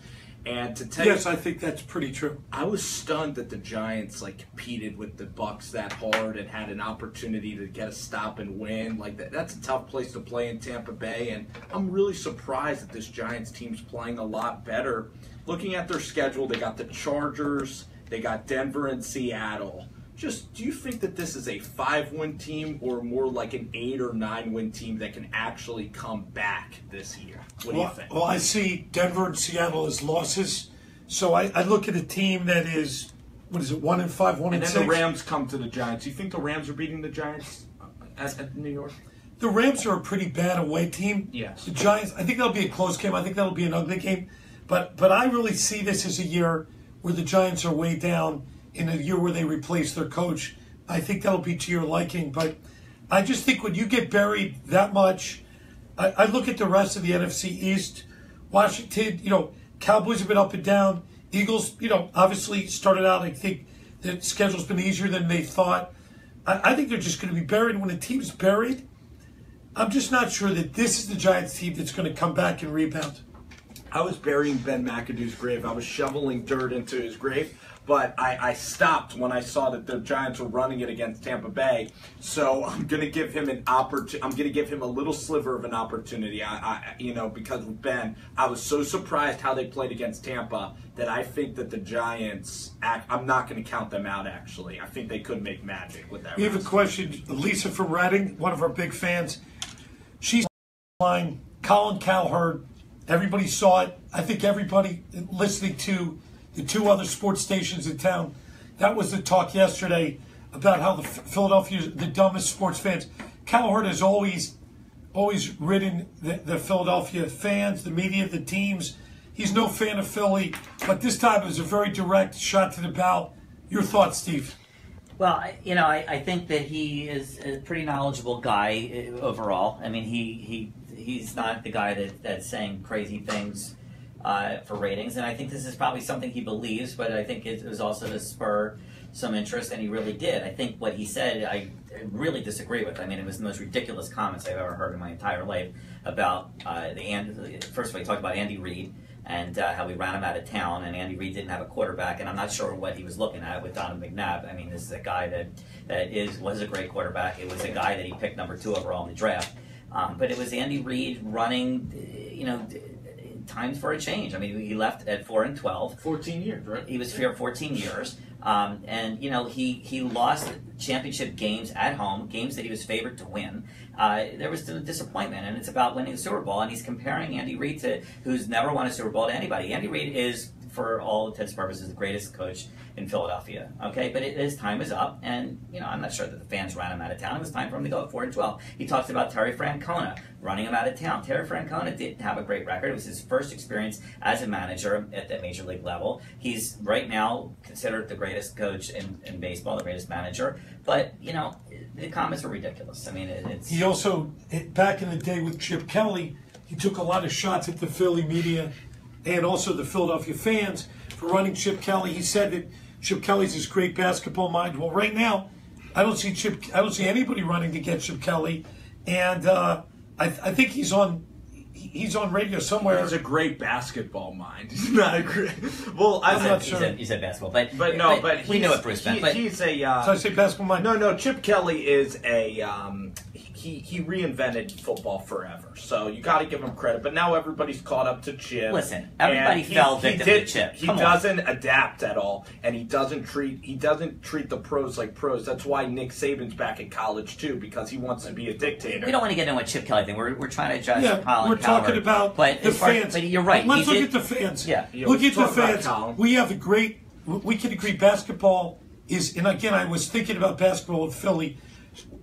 And to tell Yes, I think that's pretty true. I was stunned that the Giants competed with the Bucs that hard and had an opportunity to get a stop and win. That's a tough place to play in Tampa Bay, and I'm really surprised that this Giants team's playing a lot better. Looking at their schedule, they got the Chargers, they got Denver and Seattle. Do you think that this is a 5-win team or more like an 8 or 9-win team that can actually come back this year? What do you think? Well, I see Denver and Seattle as losses. So I look at a team that is, 1-5, 1-6. And then the Rams come to the Giants. You think the Rams are beating the Giants at New York? The Rams are a pretty bad away team. Yes. The Giants, I think that'll be a close game. I think that'll be an ugly game. But I really see this as a year where the Giants are way down, in a year where they replace their coach. I think that'll be to your liking. But I just think when you get buried that much, I look at the rest of the NFC East. Washington, Cowboys have been up and down. Eagles, obviously started out, I think the schedule's been easier than they thought. I think they're just going to be buried. When a team's buried, I'm just not sure that this is the Giants team that's going to come back and rebound. I was burying Ben McAdoo's grave. I was shoveling dirt into his grave. But I stopped when I saw that the Giants were running it against Tampa Bay. So I'm going to give him I'm going to give him a little sliver of an opportunity. Because with Ben, I was so surprised how they played against Tampa that I think that the Giants, I'm not going to count them out, actually. I think they could make magic with that. We have a question. Lisa from Reading, one of our big fans. She's line. Colin Cowherd. Everybody saw it. I think everybody listening to the two other sports stations in town, that was the talk yesterday about how the Philadelphia is the dumbest sports fans. Cowherd has always ridden the Philadelphia fans, the media, the teams. He's no fan of Philly, but this time it was a very direct shot to the bow. Your thoughts, Steve? Well, I think that he is a pretty knowledgeable guy overall. I mean, he's not the guy that's saying crazy things for ratings, and I think this is probably something he believes, but I think it was also to spur some interest, and he really did. I think what he said, I really disagree with. I mean, it was the most ridiculous comments I've ever heard in my entire life about first of all, he talked about Andy Reid and how we ran him out of town, and Andy Reid didn't have a quarterback, and I'm not sure what he was looking at with Donovan McNabb. I mean, this is a guy that was a great quarterback. It was a guy that he picked number 2 overall in the draft. But it was Andy Reid running, times for a change. I mean, he left at 4-12. 14 years, right? He was here 14 years. And he lost championship games at home, games that he was favored to win. there was still disappointment, and it's about winning the Super Bowl. And he's comparing Andy Reid to who's never won a Super Bowl to anybody. Andy Reid is, for all intents and purposes, the greatest coach in Philadelphia. Okay, but his time is up, and I'm not sure that the fans ran him out of town. It was time for him to go at 4-12. He talks about Terry Francona running him out of town. Terry Francona didn't have a great record. It was his first experience as a manager at the major league level. He's right now considered the greatest coach in baseball, the greatest manager. But the comments are ridiculous. I mean, it's. He also, back in the day with Chip Kelly, he took a lot of shots at the Philly media and also the Philadelphia fans for running Chip Kelly. He said that Chip Kelly's this great basketball mind. Well, right now, I don't see anybody running to get Chip Kelly, and I think he's on radio somewhere. He's a great basketball mind. He's not a great. Well, I'm not sure. He said basketball, but we know what Bruce meant. But he's a. So I say basketball mind. No. Chip Kelly is a. He reinvented football forever, so you got to give him credit. But now everybody's caught up to Chip. Listen, everybody fell victim to Chip. He doesn't adapt at all, and he doesn't treat the pros like pros. That's why Nick Saban's back in college too, because he wants to be a dictator. We don't want to get into a Chip Kelly thing. We're trying to judge Colin. We're talking about the fans. But you're right. Let's look at the fans. Yeah. Look at the fans. We have a great. We can agree. Basketball is, and again, I was thinking about basketball with Philly.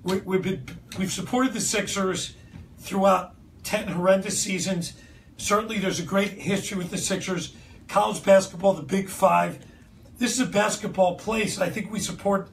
We've supported the Sixers throughout 10 horrendous seasons. Certainly, there's a great history with the Sixers. College basketball, the Big Five. This is a basketball place. I think we support,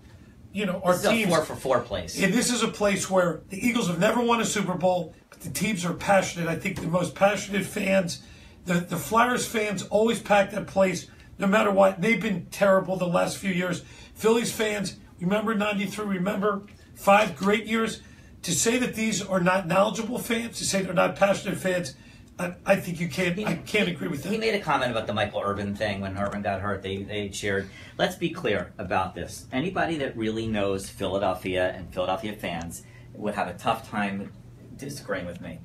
our teams. This is a 4-for-4 place. And this is a place where the Eagles have never won a Super Bowl, but the teams are passionate. I think the most passionate fans, the Flyers fans, always pack that place, no matter what. They've been terrible the last few years. Phillies fans, remember '93? Remember 5 great years. To say that these are not knowledgeable fans, to say they're not passionate fans, I think you can't. I can't agree with that. He made a comment about the Michael Irvin thing. When Irvin got hurt, they cheered. Let's be clear about this. Anybody that really knows Philadelphia and Philadelphia fans would have a tough time disagreeing with me.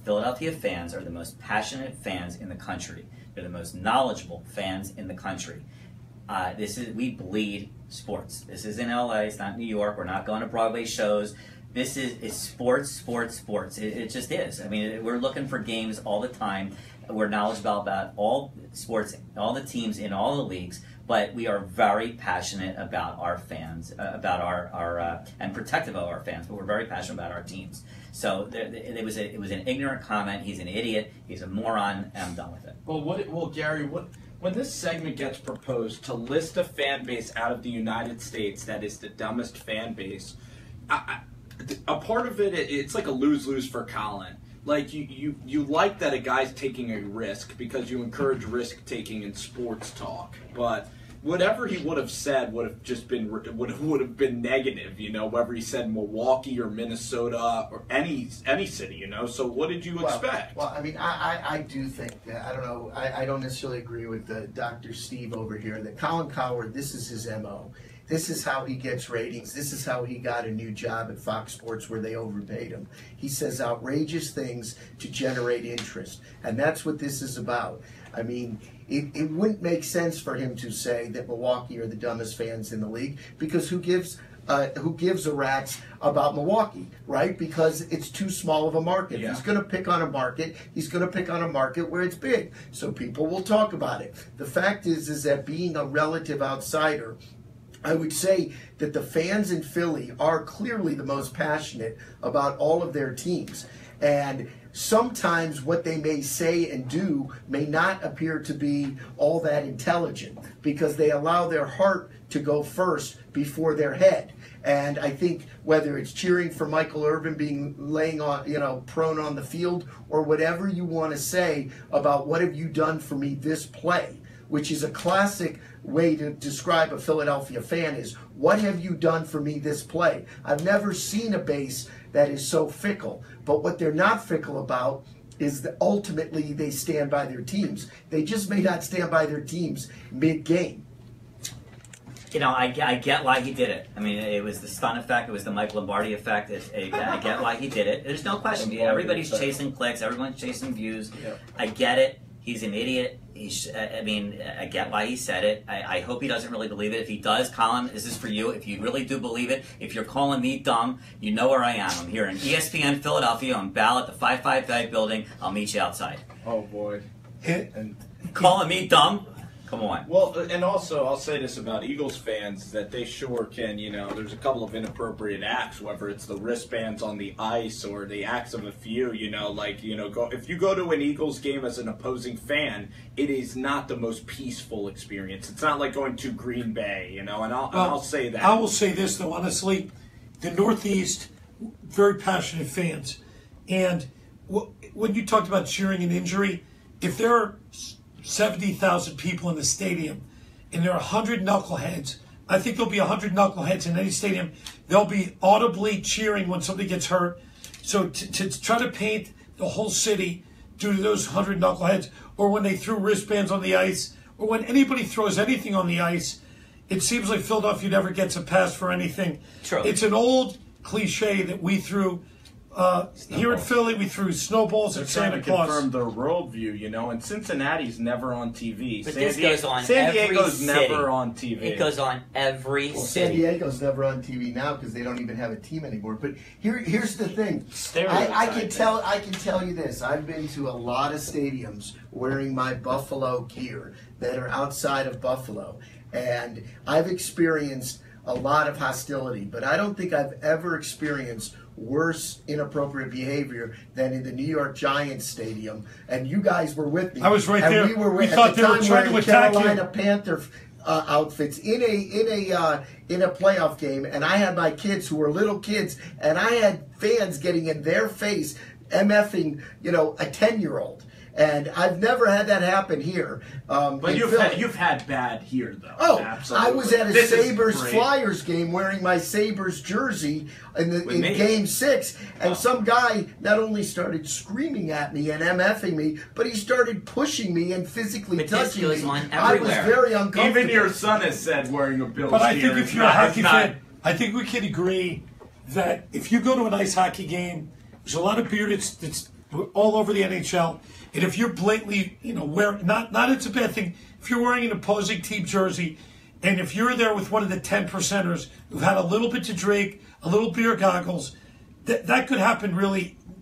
Philadelphia fans are the most passionate fans in the country. They're the most knowledgeable fans in the country. We bleed sports. This is in LA. It's not New York. We're not going to Broadway shows. This is sports. It just is. I mean, we're looking for games all the time. We're knowledgeable about all sports, all the teams in all the leagues, but we are very passionate about our fans, about our and protective of our fans. But we're very passionate about our teams. So it was an ignorant comment. He's an idiot. He's a moron. And I'm done with it. Well, Gary, when this segment gets proposed to list a fan base out of the United States that is the dumbest fan base, a part of it's like a lose-lose for Colin. Like, you like that a guy's taking a risk because you encourage risk-taking in sports talk, but whatever he would have said would have been negative, whether he said Milwaukee or Minnesota or any city, So what did you expect? Well, I mean, I do think that, I don't know, I don't necessarily agree with Dr. Steve over here, that Colin Cowherd, this is his MO. This is how he gets ratings. This is how he got a new job at Fox Sports where they overpaid him. He says outrageous things to generate interest, and that's what this is about. I mean, it wouldn't make sense for him to say that Milwaukee are the dumbest fans in the league, because who gives a rat's about Milwaukee, right? Because it's too small of a market. Yeah. He's going to pick on a market. He's going to pick on a market where it's big, so people will talk about it. The fact is that being a relative outsider, I would say that the fans in Philly are clearly the most passionate about all of their teams. And sometimes what they may say and do may not appear to be all that intelligent, because they allow their heart to go first before their head. And I think whether it's cheering for Michael Irvin being laying on, prone on the field, or whatever you want to say about what have you done for me this play, which is a classic way to describe a Philadelphia fan, is what have you done for me this play? I've never seen a base that is so fickle. But what they're not fickle about is that ultimately they stand by their teams. They just may not stand by their teams mid-game. I get why he did it. I mean, it was the stun effect. It was the Mike Lombardi effect. I get why he did it. There's no question. Everybody's chasing clicks. Everyone's chasing views. Yeah. I get it. He's an idiot. I get why he said it. I hope he doesn't really believe it. If he does, Colin, this is for you. If you really do believe it, if you're calling me dumb, you know where I am. I'm here in ESPN Philadelphia on Ballot, the 555 building. I'll meet you outside. Oh, boy. And Calling me dumb? Come on. Well, and also, I'll say this about Eagles fans, that they sure can, there's a couple of inappropriate acts, whether it's the wristbands on the ice or the acts of a few, if you go to an Eagles game as an opposing fan, it is not the most peaceful experience. It's not like going to Green Bay, and I'll say that. I will say this, though, honestly, the Northeast, very passionate fans. And when you talked about cheering an injury, if there are 70,000 people in the stadium, and there are 100 knuckleheads. I think there'll be 100 knuckleheads in any stadium. They'll be audibly cheering when somebody gets hurt. So to try to paint the whole city due to those 100 knuckleheads, or when they threw wristbands on the ice, or when anybody throws anything on the ice, it seems like Philadelphia never gets a pass for anything. True. It's an old cliche that we threw. Here in Philly, we threw snowballs at Santa Claus. Confirm their worldview, and Cincinnati's never on TV. But this goes on San every Diego's city. never on TV. It goes on every Well, city. San Diego's never on TV now because they don't even have a team anymore. But here's the thing. I can tell you this. I've been to a lot of stadiums wearing my Buffalo gear that are outside of Buffalo, and I've experienced a lot of hostility. But I don't think I've ever experienced worse inappropriate behavior than in the New York Giants stadium, and you guys were with me. I was right there. We were We at thought the they were time trying to wearing attack Carolina you. Panther outfits in a playoff game, and I had my kids who were little kids, and I had fans getting in their face, MFing, a 10-year-old. And I've never had that happen here. But you've had bad here, though. Oh, absolutely. I was at a This is Sabres great. Flyers game wearing my Sabres jersey in me. Game 6, and some guy not only started screaming at me and MFing me, but he started pushing me and physically But this touching goes me. on I was everywhere. very uncomfortable. Even your son has said wearing a Bills But I gear think if is you're a not- hockey it's not- fan, I think we can agree that if you go to a nice hockey game, there's a lot of beer that's all over the NHL. And if you're blatantly, wearing, not it's a bad thing, if you're wearing an opposing team jersey, and if you're there with one of the 10%ers who've had a little bit to drink, a little beer goggles, that could happen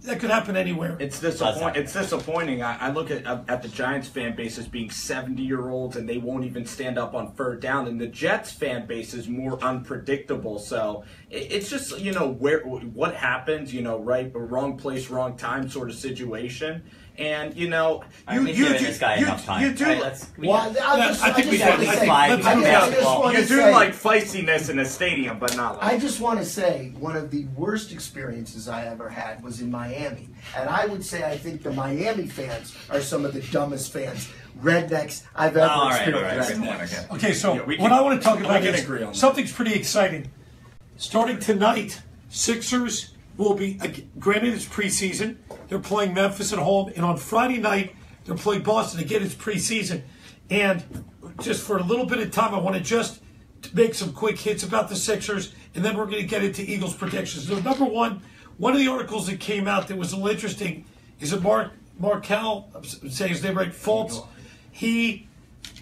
that could happen anywhere. It's disappointing. I look at the Giants fan base as being 70-year-olds, and they won't even stand up on third down. And the Jets fan base is more unpredictable. So it's just what happens. Right, wrong place, wrong time sort of situation. And I've been giving this guy enough time. You do. All right, let's- Well, I think we just want got to say, like let's I move just basketball. want to You do say- like feistiness in a stadium, but not like. I just want to say one of the worst experiences I ever had was in Miami. And I would say I think the Miami fans are some of the dumbest fans, rednecks I've ever All right, experienced. good point, okay. Okay, so Yeah, we what can- I want to talk about we can is agree on that. something's pretty exciting. Starting tonight, Sixers will be, granted it's preseason, they're playing Memphis at home, and on Friday night, they're playing Boston. Again, it's preseason. And just for a little bit of time, I want to just make some quick hits about the Sixers, and then we're going to get into Eagles predictions. So number one of the articles that came out that was a little interesting is that Markel, I'm saying his name right, Fultz, he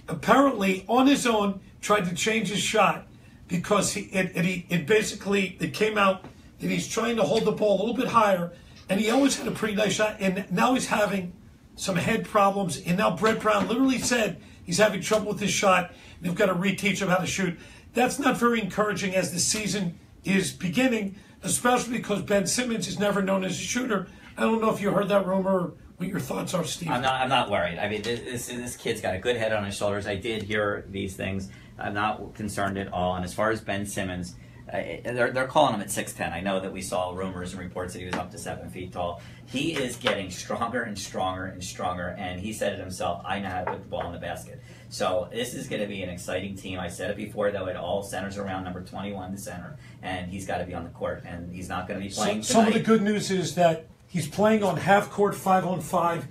apparently on his own tried to change his shot because it came out that he's trying to hold the ball a little bit higher, and he always had a pretty nice shot, and now he's having some head problems, and now Brett Brown literally said he's having trouble with his shot, and they've got to reteach him how to shoot. That's not very encouraging as the season is beginning, especially because Ben Simmons is never known as a shooter. I don't know if you heard that rumor or what your thoughts are, Steve. I'm not worried. I mean, this kid's got a good head on his shoulders. I did hear these things. I'm not concerned at all. And as far as Ben Simmons, they're calling him at 6'10". I know that we saw rumors and reports that he was up to 7 feet tall. He is getting stronger and stronger and stronger, and he said it himself, I know how to put the ball in the basket. So this is going to be an exciting team. I said it before, though, it all centers around number 21, the center, and he's got to be on the court, and he's not going to be playing Some of the tonight. good news is that he's playing on half court, 5-on-5.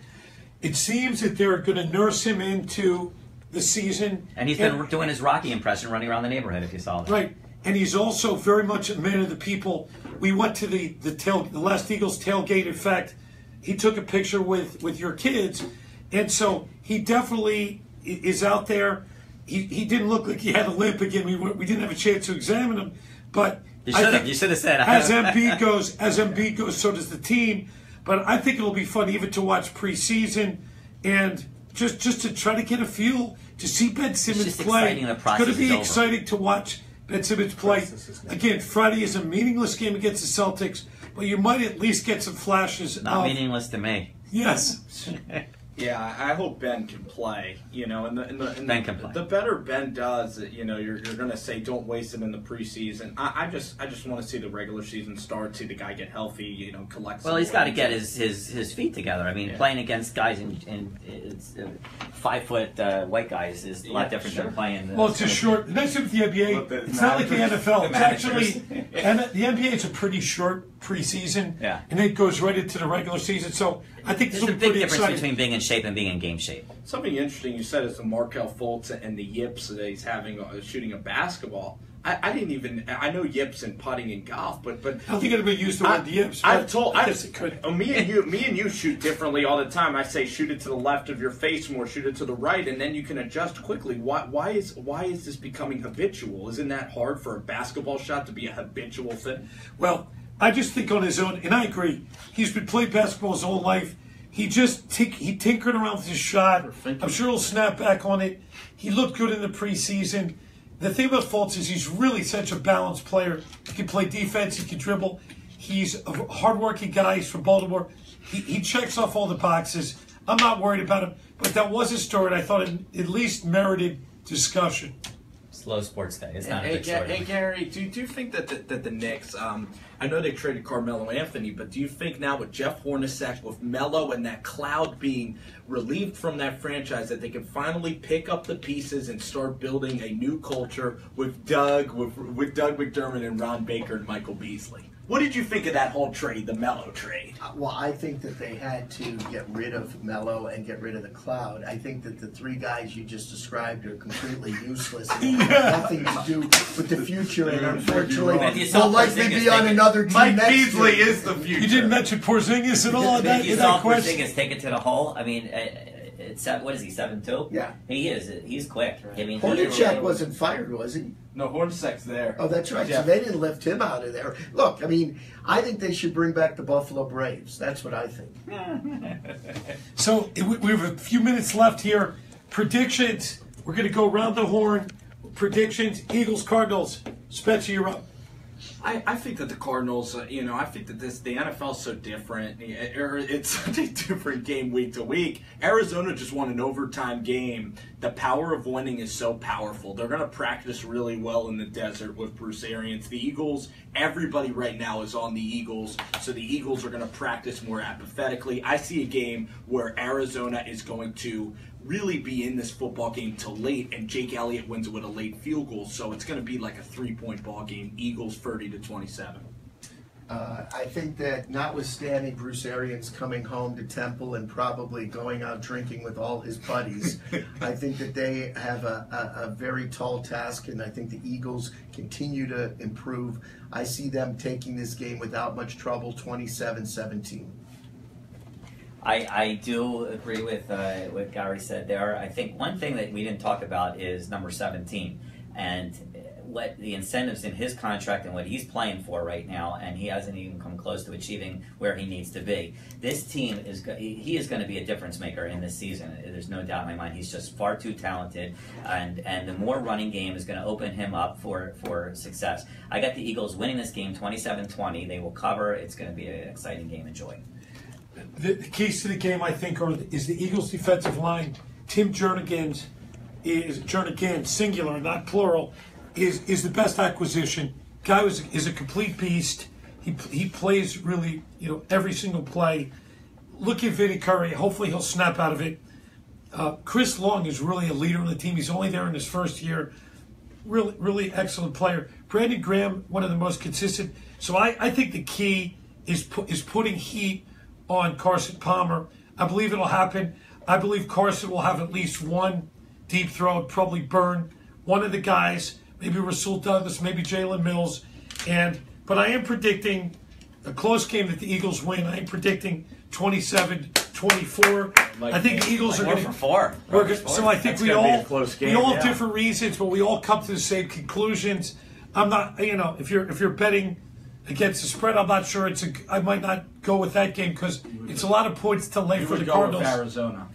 It seems that they're going to nurse him into the season. And he's been doing his Rocky impression running around the neighborhood, if you saw that. Right. And he's also very much a man of the people. We went to the last Eagles tailgate. In fact, he took a picture with your kids, And so he definitely is out there. He didn't look like he had a limp again. We didn't have a chance to examine him, but You should have said as Embiid goes, so does the team. But I think it'll be fun even to watch preseason and just to try to get a feel to see Ben Simmons play. It's going to be exciting to watch Ben Simmons play. Again, Friday is a meaningless game against the Celtics, but you might at least get some flashes. Not meaningless to me. Yes. Yeah, I hope Ben can play. And Ben can play. The better Ben does, you're going to say don't waste him in the preseason. I just want to see the regular season start, see the guy get healthy, collect. Well, he's got to get his feet together. I mean, playing against guys in 5 foot white guys is a lot different than playing. Well, it's a short. That's with the NBA. It's not like the NFL. It's actually, and the NBA is a pretty short preseason. Yeah. And it goes right into the regular season. So I think there's a big difference between being in shape and being in game shape. Something interesting you said is the Markelle Fultz and the yips that he's having shooting a basketball. I didn't even. I know yips and putting and golf, but I don't think anybody used the word yips. I guess it could. Me and you shoot differently all the time. I say shoot it to the left of your face more, shoot it to the right, and then you can adjust quickly. Why is this becoming habitual? Isn't that hard for a basketball shot to be a habitual thing? Well, I just think on his own, and I agree. He's been playing basketball his whole life. He just he tinkered around with his shot. I'm sure he'll snap back on it. He looked good in the preseason. The thing about Fultz is he's really such a balanced player. He can play defense. He can dribble. He's a hardworking guy. He's from Baltimore. He checks off all the boxes. I'm not worried about him. But that was a story, and I thought it at least merited discussion. Slow sports day. It's not a big story. Hey, Gary, do you think that the Knicks, I know they traded Carmelo Anthony, but do you think now with Jeff Hornacek, with Melo, and that cloud being relieved from that franchise, that they can finally pick up the pieces and start building a new culture with Doug McDermott and Ron Baker and Michael Beasley? What did you think of that whole trade, the Melo trade? Well, I think that they had to get rid of Melo and get rid of the cloud. I think that the three guys you just described are completely useless and have nothing to do with the future, and unfortunately will likely be on another team Mike next Beasley year. is the future. You didn't mention Porzingis at all in that question. Porzingis take it to the hole. I mean, what is he, 7'2"? Yeah. He is. He's quick. I mean, Hornacek wasn't fired, was he? No, Hornacek's there. Oh, that's right. Yeah. So they didn't lift him out of there. Look, I mean, I think they should bring back the Buffalo Braves. That's what I think. So we have a few minutes left here. Predictions. We're going to go around the horn. Predictions. Eagles, Cardinals. Spencer, you're up. I think that the Cardinals, I think that the NFL is so different. It's such a different game week to week. Arizona just won an overtime game. The power of winning is so powerful. They're going to practice really well in the desert with Bruce Arians. The Eagles, everybody right now is on the Eagles, so the Eagles are going to practice more apathetically. I see a game where Arizona is going to really be in this football game till late, and Jake Elliott wins it with a late field goal, so it's going to be like a 3-point ball game. Eagles 30-27. I think that notwithstanding Bruce Arians coming home to Temple and probably going out drinking with all his buddies, I think that they have a very tall task, and I think the Eagles continue to improve. I see them taking this game without much trouble, 27-17. I do agree with what Gary said there. I think one thing that we didn't talk about is number 17 and what the incentives in his contract and what he's playing for right now, and he hasn't even come close to achieving where he needs to be. This team is going to be a difference maker in this season. There's no doubt in my mind. He's just far too talented, and the more running game is going to open him up for success. I got the Eagles winning this game 27-20. They will cover. It's going to be an exciting game. Enjoy. The keys to the game, I think, is the Eagles' defensive line. Tim Jernigan, singular, not plural, is the best acquisition. Guy is a complete beast. He plays really, every single play. Look at Vinny Curry. Hopefully he'll snap out of it. Chris Long is really a leader on the team. He's only there in his first year. Really, really excellent player. Brandon Graham, one of the most consistent. So I think the key is putting heat on Carson Palmer. I believe it'll happen. I believe Carson will have at least one deep throw, probably burn one of the guys, maybe Rasul Douglas, maybe Jalen Mills. But I am predicting a close game that the Eagles win. I am predicting 27-24. 24. I think the Eagles are going to. 4 for 4. So I think That's we gonna be all a close game, we all have yeah. different reasons, but we all come to the same conclusions. I'm not, if you're betting against the spread, I'm not sure I might not go with that game because it's a lot of points to lay You for would the go Cardinals. with Arizona.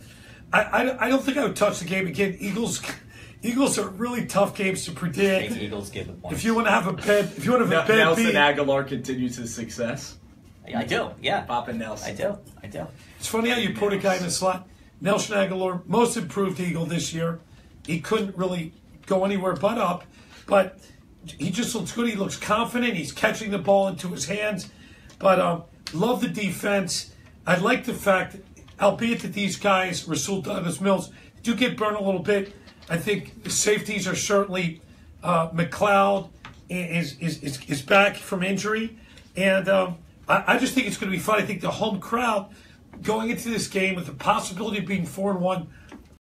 I don't think I would touch the game again. Eagles are really tough games to predict. Take Eagles, give the points. If you want to have a bet, Nelson beat, Aguilar continues his success. I do, yeah. Papa Nelson. I do. it's funny how you put a guy in the slot. Nelson Aguilar, most improved Eagle this year. He couldn't really go anywhere but up, but he just looks good. He looks confident. He's catching the ball into his hands. But love the defense. I like the fact, albeit that these guys, Rasul Douglas Mills, do get burned a little bit. I think the safeties are certainly McLeod is back from injury, and I just think it's going to be fun. I think the home crowd going into this game with the possibility of being 4-1